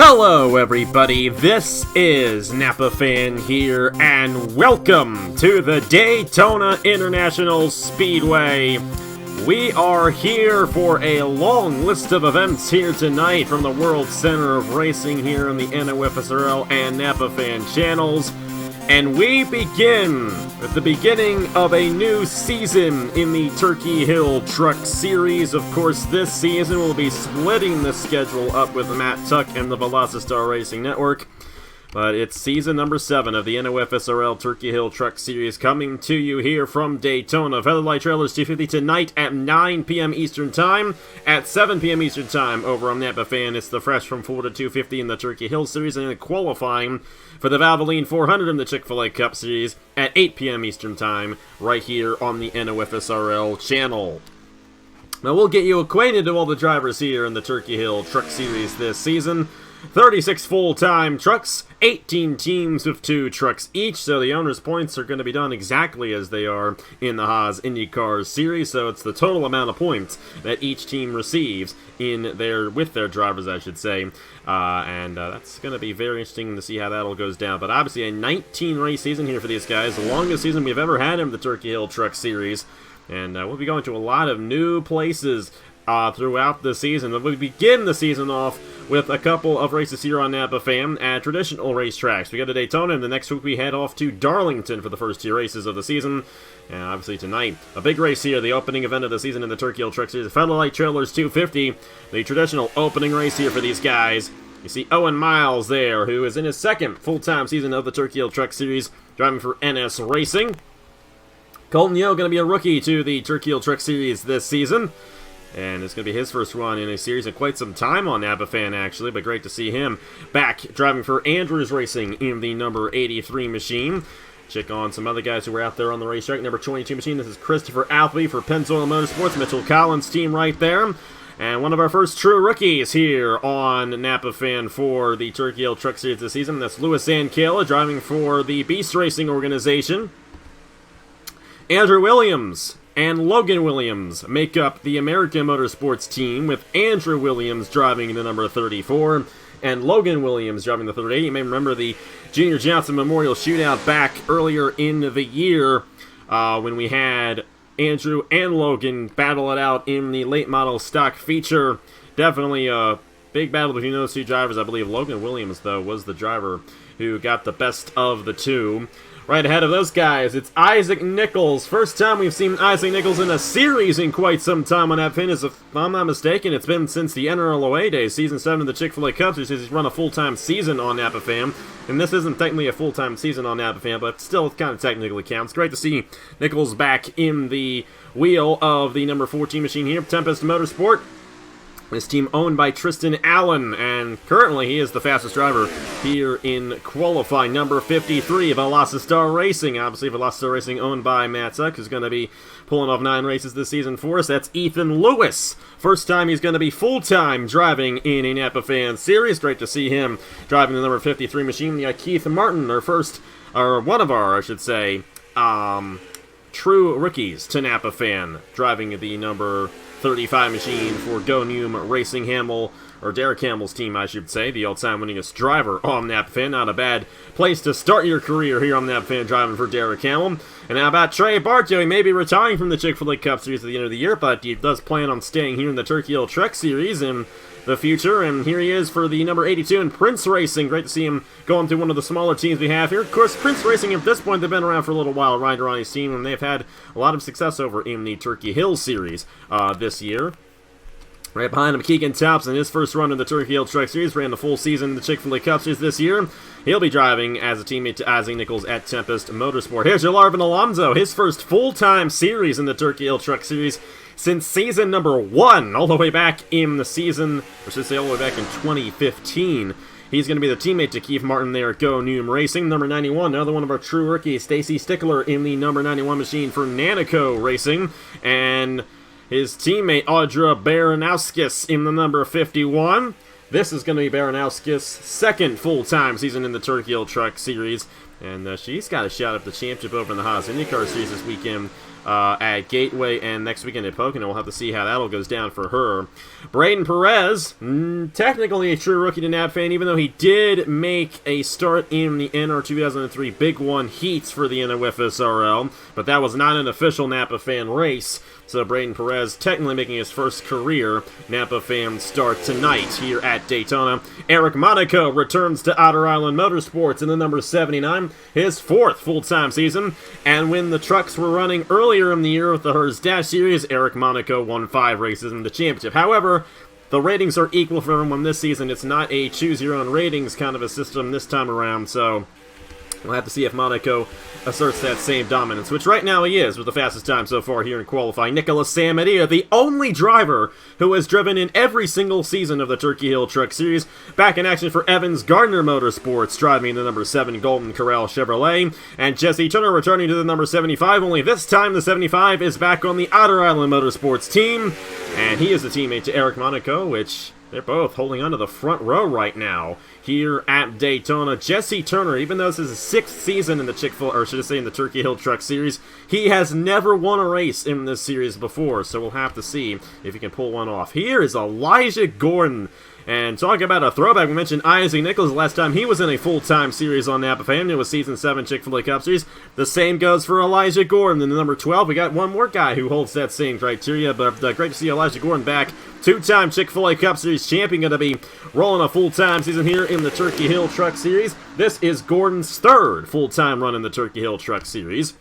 Hello everybody, this is Napa Fan here, and welcome to the Daytona International Speedway. We are here for a long list of events here tonight from the World Center of Racing here on the NOFSRL and Napa Fan channels. And we begin with the beginning of a new season in the Turkey Hill Truck Series. Of course, this season we'll be splitting the schedule up with Matt Tuck and the Velocitar Racing Network. But it's season number 7 of the NOFSRL Turkey Hill Truck Series coming to you here from Daytona. Featherlite Trailers 250 tonight at 9 p.m. Eastern Time. At 7 p.m. Eastern Time over on Napa Fan, it's the Fresh from Florida 250 in the Turkey Hill Series, and qualifying for the Valvoline 400 in the Chick-fil-A Cup Series at 8 p.m. Eastern Time right here on the NOFSRL channel. Now we'll get you acquainted to all the drivers here in the Turkey Hill Truck Series this season. 36 full-time trucks, 18 teams with 2 trucks each, so the owner's points are going to be done exactly as they are in the Haas IndyCar Series, so it's the total amount of points that each team receives with their drivers, I should say, and that's going to be very interesting to see how that all goes down. But obviously a 19-race season here for these guys, the longest season we've ever had in the Turkey Hill Truck Series, and we'll be going to a lot of new places throughout the season. We begin the season off with a couple of races here on Napa Fan at traditional racetracks. We got a Daytona, and the next week we head off to Darlington for the first 2 races of the season. And obviously tonight, a big race here, the opening event of the season in the Turkey Hill Truck Series, the Featherlite Trailers 250, the traditional opening race here for these guys. You see Owen Miles there, who is in his second full-time season of the Turkey Hill Truck Series, driving for NS Racing. Colton Yeo going to be a rookie to the Turkey Hill Truck Series this season. And it's going to be his first run in a series in quite some time on Napa Fan, actually, but great to see him back driving for Andrews Racing in the number 83 machine. Check on some other guys who were out there on the racetrack. Number 22 machine, this is Christopher Athley for Pennzoil Motorsports, Mitchell Collins' team right there. And one of our first true rookies here on Napa Fan for the Turkey Hill Truck Series this season. That's Louis Ankela driving for the Beast Racing organization. Andrew Williams and Logan Williams make up the American Motorsports team, with Andrew Williams driving the number 34 and Logan Williams driving the 38. You may remember the Junior Johnson Memorial Shootout back earlier in the year when we had Andrew and Logan battle it out in the late model stock feature. Definitely a big battle between those 2 drivers. I believe Logan Williams, though, was the driver who got the best of the 2. Right ahead of those guys, it's Isaac Nichols. First time we've seen Isaac Nichols in a series in quite some time on that fin. If I'm not mistaken, it's been since the NRLOA days, Season 7 of the Chick-fil-A Cup. He's run a full-time season on Napa Fan. And this isn't technically a full-time season on Napa Fan, but still it kind of technically counts. Great to see Nichols back in the wheel of the number 14 machine here, Tempest Motorsport. This team owned by Tristan Allen, and currently he is the fastest driver here in qualifying. Number 53, Velocitar Racing. Obviously, Velocitar Racing owned by Matt Tuck, who's going to be pulling off 9 races this season for us. That's Ethan Lewis. First time he's going to be full-time driving in a Napa Fan series. Great to see him driving the number 53 machine. We got Keith Martin, one of our, I should say, true rookies to Napa Fan, driving the number 35 machine for Go Noom Racing Derek Hamill's team, I should say, the all-time winningest driver on Napa Fan. Not a bad place to start your career here on Napa Fan, driving for Derek Hamill. And how about Trey Barton? He may be retiring from the Chick-fil-A Cup Series at the end of the year, but he does plan on staying here in the Turkey Hill Truck Series in the future. And here he is for the number 82 in Prince Racing. Great to see him going through one of the smaller teams we have here. Of course, Prince Racing, at this point, they've been around for a little while, Ryan Ronnie's team, and they've had a lot of success over in the Turkey Hill Series this year. Right behind him, Keegan Thompson, his first run in the Turkey Hill Truck Series, ran the full season in the Chick-fil-A Cup Series this year. He'll be driving as a teammate to Isaac Nichols at Tempest Motorsport. Here's Jarlarvin Alonso, his first full-time series in the Turkey Hill Truck Series since season number 1, all the way back in the season, or should I say all the way back in 2015. He's going to be the teammate to Keith Martin there at Go Noom Racing. Number 91, another one of our true rookies, Stacy Stickler in the number 91 machine for Nanico Racing. And his teammate, Audra Baranowskis in the number 51. This is going to be Baranowskis' second full-time season in the Turkey Hill Truck Series. And she's got a shot at the championship over in the Haas IndyCar Series this weekend at Gateway and next weekend at Pocono. We'll have to see how that all goes down for her. Braden Perez, technically a true rookie to NAPFan, even though he did make a start in the NR 2003 Big One heats for the NOFSRL, but that was not an official Napa fan race. So Braden Perez technically making his first career Napa fan start tonight here at Daytona. Eric Monaco returns to Otter Island Motorsports in the number 79, his fourth full-time season. And when the trucks were running earlier in the year with the Hers Dash Series, Eric Monaco won 5 races in the championship. However, the ratings are equal for everyone this season. It's not a choose-your-own ratings kind of a system this time around, so we'll have to see if Monaco asserts that same dominance, which right now he is, with the fastest time so far here in qualifying. Nichols Samedia, the only driver who has driven in every single season of the Turkey Hill Truck Series, back in action for Evans Gardner Motorsports, driving the number 7 Golden Corral Chevrolet, and Jesse Turner returning to the number 75, only this time the 75 is back on the Otter Island Motorsports team, and he is a teammate to Eric Monaco, which they're both holding onto the front row right now here at Daytona. Jesse Turner, even though this is his 6th season in the in the Turkey Hill Truck Series, he has never won a race in this series before, so we'll have to see if he can pull one off. Here is Elijah Gordon. And talking about a throwback, we mentioned Isaac Nichols last time he was in a full-time series on Napa Fan. It was Season 7 Chick-fil-A Cup Series. The same goes for Elijah Gordon. In the number 12, we got one more guy who holds that same criteria, but great to see Elijah Gordon back. 2-time Chick-fil-A Cup Series champion, going to be rolling a full-time season here in the Turkey Hill Truck Series. This is Gordon's 3rd full-time run in the Turkey Hill Truck Series.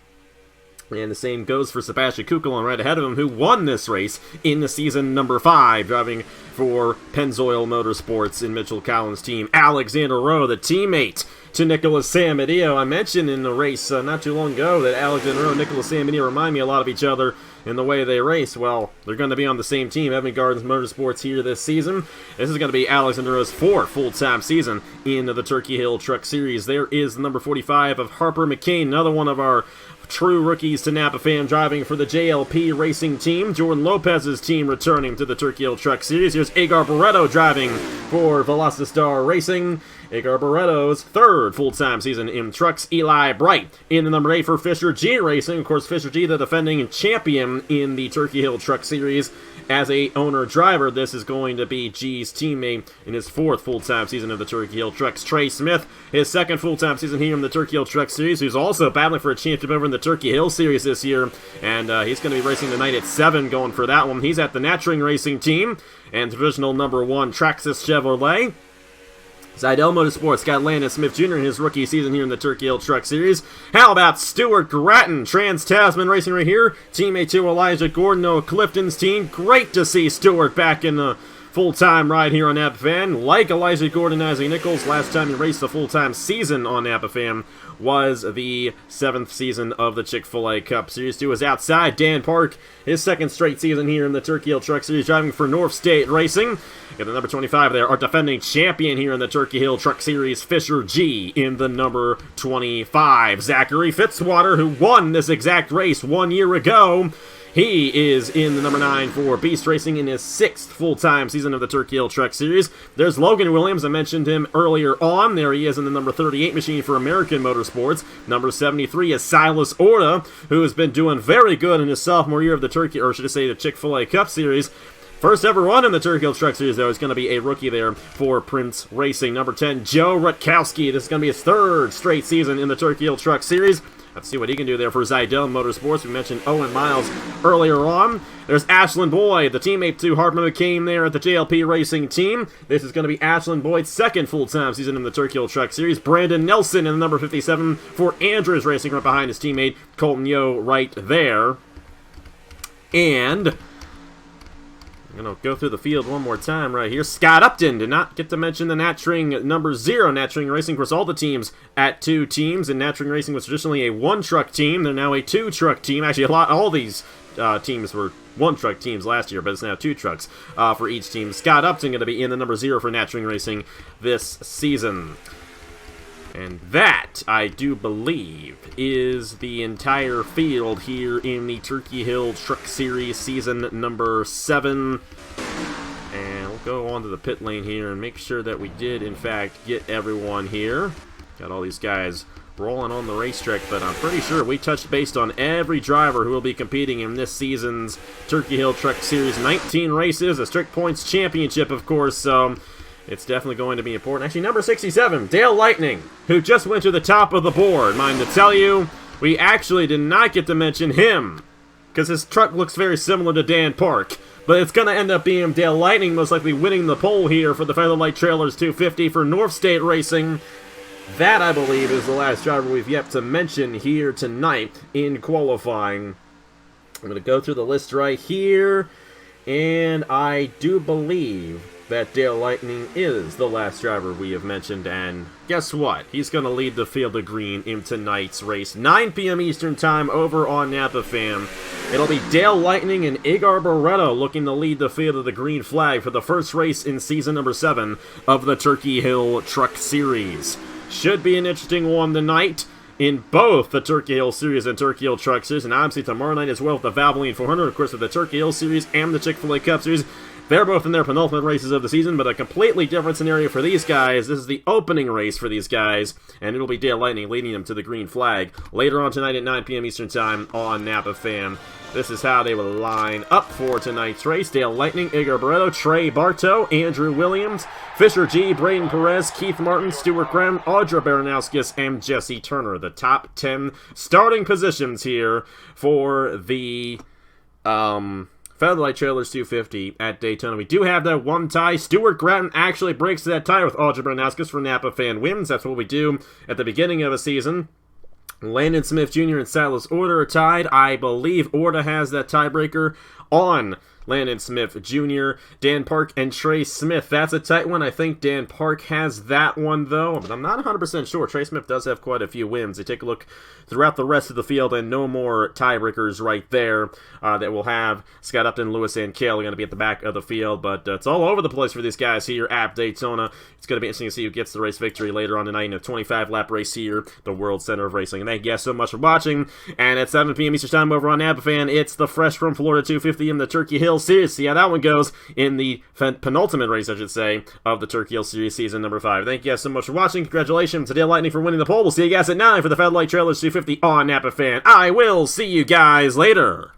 And the same goes for Sebastian Kukulon right ahead of him, who won this race in the season number 5, driving for Pennzoil Motorsports in Mitchell Collins' team. Alexander Rowe, the teammate to Nichols Samedia. I mentioned in the race not too long ago that Alexander Rowe and Nichols Samedia remind me a lot of each other in the way they race. Well, they're going to be on the same team, Evan Gardens Motorsports, here this season. This is going to be Alexander Rowe's 4th full-time season in the Turkey Hill Truck Series. There is the number 45 of Harper Mccain, another one of our true rookies to Napa Fan, driving for the JLP Racing Team. Jordan Lopez's team returning to the Turkey Hill Truck Series. Here's Agar Barreto driving for Velocistar Racing. Agar Barreto's 3rd full-time season in trucks. Eli Bright in the number 8 for Fisher G Racing. Of course, Fisher G, the defending champion in the Turkey Hill Truck Series. As a owner-driver, this is going to be G's teammate in his 4th full-time season of the Turkey Hill Trucks. Trey Smith, his 2nd full-time season here in the Turkey Hill Truck Series, who's also battling for a championship over in the Turkey Hill Series this year, and he's going to be racing tonight at 7, going for that one. He's at the Natring Racing Team, and divisional number 1 Traxxas Chevrolet. Zidell Motorsports got Landon Smith Jr. in his rookie season here in the Turkey Hill Truck Series. How about Stuart Gratton, Trans-Tasman Racing right here, teammate to Elijah Gordon, Noah Clifton's team. Great to see Stuart back in the full-time ride here on Napa Fan. Like Elijah Gordon and Isaac Nichols, last time he raced a full-time season on Napa Fan was the 7th season of the Chick-fil-A Cup Series. 2 is outside. Dan Park, his 2nd straight season here in the Turkey Hill Truck Series, driving for North State Racing. Got the number 25 there, our defending champion here in the Turkey Hill Truck Series, Fisher G, in the number 25. Zachary Fitzwater, who won this exact race 1 year ago, he is in the number 9 for Beast Racing in his 6th full-time season of the Turkey Hill Truck Series. There's Logan Williams. I mentioned him earlier on. There he is in the number 38 machine for American Motorsports. Number 73 is Silas Orta, who has been doing very good in his sophomore year of the the Chick-fil-A Cup Series. First ever run in the Turkey Hill Truck Series, though, is going to be a rookie there for Prince Racing. Number 10, Joe Rutkowski. This is going to be his 3rd straight season in the Turkey Hill Truck Series. Let's see what he can do there for Zidell Motorsports. We mentioned Owen Miles earlier on. There's Ashlyn Boyd, the teammate to Harper Mccain there at the JLP Racing Team. This is going to be Ashlyn Boyd's 2nd full-time season in the Turkey Hill Truck Series. Brandon Nelson in the number 57 for Andrews Racing, right behind his teammate Colton Yo right there. And I'm going to go through the field one more time right here. Scott Upton did not get to mention the Natring number 0. Natring Racing, of course, all the teams at 2 teams, and Natring Racing was traditionally a 1-truck team. They're now a 2-truck team. Actually, all these teams were 1-truck teams last year, but it's now 2 trucks for each team. Scott Upton going to be in the number 0 for Natring Racing this season. And that, I do believe, is the entire field here in the Turkey Hill Truck Series season number 7. And we'll go on to the pit lane here and make sure that we did, in fact, get everyone here. Got all these guys brawling on the racetrack, but I'm pretty sure we touched base on every driver who will be competing in this season's Turkey Hill Truck Series. 19 races, a strict points championship, of course, so it's definitely going to be important. Actually, number 67, Dale Lightning, who just went to the top of the board. Mind to tell you, we actually did not get to mention him, because his truck looks very similar to Dan Park. But it's going to end up being Dale Lightning most likely winning the pole here for the Featherlite Trailers 250 for North State Racing. That, I believe, is the last driver we've yet to mention here tonight in qualifying. I'm going to go through the list right here, and I do believe that Dale Lightning is the last driver we have mentioned, and guess what? He's going to lead the field of green in tonight's race. 9 p.m. Eastern Time over on Napa Fan. It'll be Dale Lightning and Igor Barreto looking to lead the field of the green flag for the first race in season number 7 of the Turkey Hill Truck Series. Should be an interesting one tonight in both the Turkey Hill Series and Turkey Hill Truck Series, and obviously tomorrow night as well with the Valvoline 400, of course, with the Turkey Hill Series and the Chick-fil-A Cup Series. They're both in their penultimate races of the season, but a completely different scenario for these guys. This is the opening race for these guys, and it'll be Dale Lightning leading them to the green flag later on tonight at 9 p.m. Eastern Time on Napa Fan. This is how they will line up for tonight's race. Dale Lightning, Igor Barreto, Trey Barton, Andrew Williams, Fisher G, Braden Perez, Keith Martin, Stuart Graham, Audra Baranowskis, and Jesse Turner. The top 10 starting positions here for the Featherlite Trailers 250 at Daytona. We do have that one tie. Stuart Gratton actually breaks that tie with Audra Baranowskis for Napa Fan wins. That's what we do at the beginning of a season. Landon Smith Jr. and Silas Orta are tied. I believe Orta has that tiebreaker on Landon Smith Jr., Dan Park, and Trey Smith. That's a tight one. I think Dan Park has that one, though, but I'm not 100% sure. Trey Smith does have quite a few wins. They take a look throughout the rest of the field, and no more tiebreakers right there that we'll have. Scott Upton, Lewis, and Kale are going to be at the back of the field, but it's all over the place for these guys here at Daytona. It's going to be interesting to see who gets the race victory later on tonight in a 25-lap race here, the World Center of Racing. And thank you guys so much for watching, and at 7 p.m. Eastern Time over on Napa Fan, it's the Fresh from Florida 250 in the Turkey Hill Series. See how that one goes in the penultimate race, I should say, of the Turkey Hill Series season number 5. Thank you guys so much for watching. Congratulations to Dale Lightning for winning the pole. We'll see you guys at 9 for the Featherlite Trailers 250 on Napa Fan. I will see you guys later.